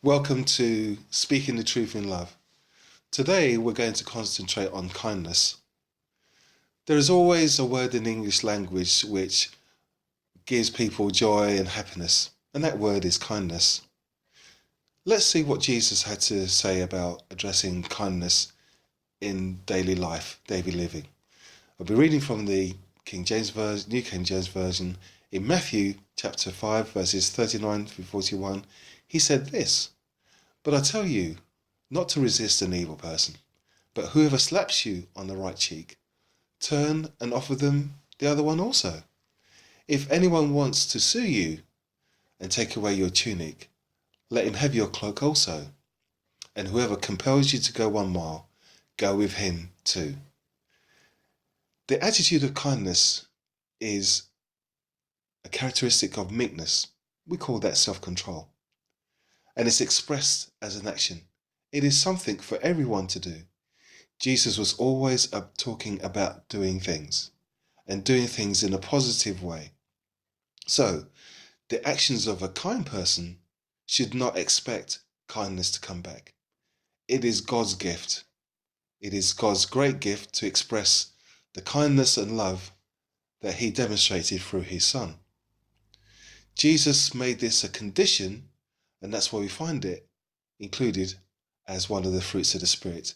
Welcome to Speaking the Truth in Love. Today we're going to concentrate on kindness. There is always a word in the English language which gives people joy and happiness, and that word is kindness. Let's see what Jesus had to say about addressing kindness in daily life, daily living. I'll be reading from the King James Version, New King James Version. In Matthew chapter 5 verses 39 through 41, he said this: "But I tell you not to resist an evil person, but whoever slaps you on the right cheek, turn and offer them the other one also. If anyone wants to sue you and take away your tunic, let him have your cloak also. And whoever compels you to go 1 mile, go with him too." The attitude of kindness is a characteristic of meekness. We call that self-control. And it's expressed as an action. It is something for everyone to do. Jesus was always talking about doing things and doing things in a positive way. So, the actions of a kind person should not expect kindness to come back. It is God's gift. It is God's great gift to express the kindness and love that he demonstrated through his Son. Jesus made this a condition, and that's why we find it included as one of the fruits of the Spirit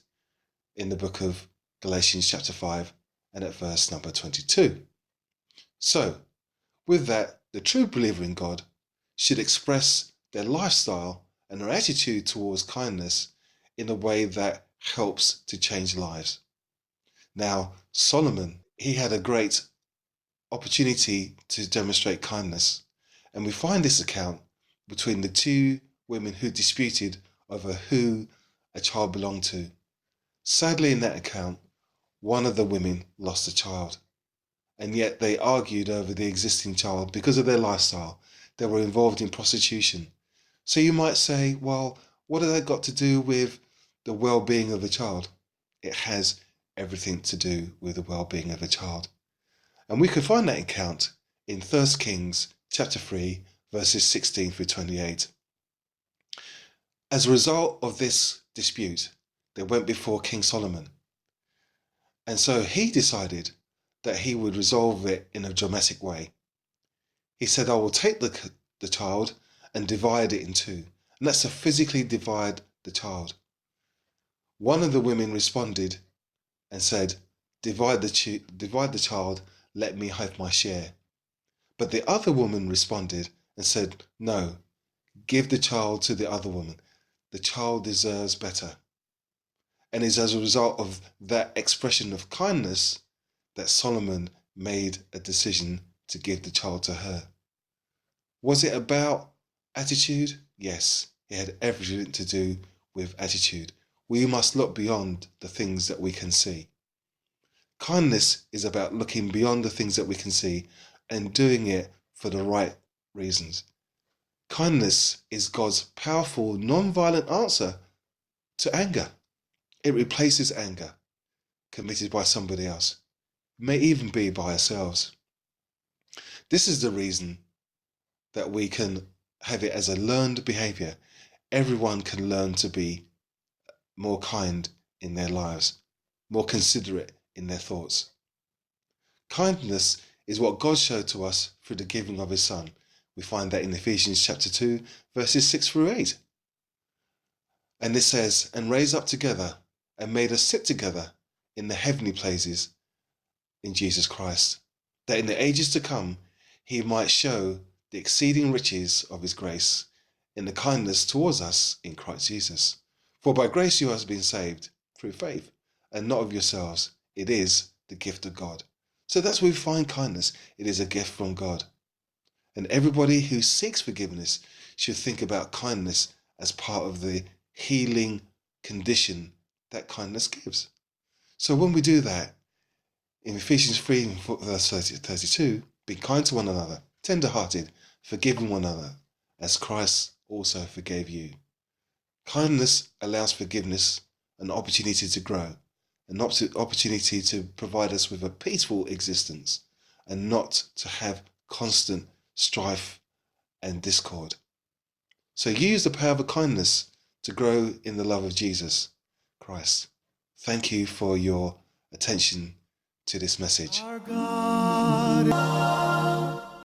in the book of Galatians chapter 5 and at verse number 22. So, with that, the true believer in God should express their lifestyle and their attitude towards kindness in a way that helps to change lives. Now, Solomon, he had a great opportunity to demonstrate kindness, and we find this account between the two women who disputed over who a child belonged to. Sadly, in that account, one of the women lost a child, and yet they argued over the existing child because of their lifestyle. They were involved in prostitution. So you might say, well, what has that got to do with the well-being of the child? It has everything to do with the well-being of a child. And we can find that account in 1 Kings chapter 3, verses 16 through 28. As a result of this dispute, they went before King Solomon. And so he decided that he would resolve it in a dramatic way. He said, "I will take the child and divide it in two." And that's to physically divide the child. One of the women responded and said, divide the child, let me have my share. But the other woman responded and said, "No, give the child to the other woman. The child deserves better." And it's as a result of that expression of kindness that Solomon made a decision to give the child to her. Was it about attitude? Yes, it had everything to do with attitude. We must look beyond the things that we can see. Kindness is about looking beyond the things that we can see and doing it for the right reasons. Kindness is God's powerful, non-violent answer to anger. It replaces anger committed by somebody else. It may even be by ourselves. This is the reason that we can have it as a learned behavior. Everyone can learn to be more kind in their lives, more considerate in their thoughts. Kindness is what God showed to us through the giving of his Son. We find that in Ephesians chapter 2, verses 6 through 8. And this says, "And raised up together and made us sit together in the heavenly places in Jesus Christ, that in the ages to come he might show the exceeding riches of his grace in the kindness towards us in Christ Jesus. For by grace you have been saved through faith, and not of yourselves. It is the gift of God." So that's where we find kindness. It is a gift from God. And everybody who seeks forgiveness should think about kindness as part of the healing condition that kindness gives. So when we do that, in Ephesians 3 verse 32, be kind to one another, tender-hearted, forgiving one another, as Christ also forgave you. Kindness allows forgiveness an opportunity to grow, an opportunity to provide us with a peaceful existence, and not to have constant strife and discord. So use the power of kindness to grow in the love of Jesus Christ. Thank you for your attention to this message. Our God.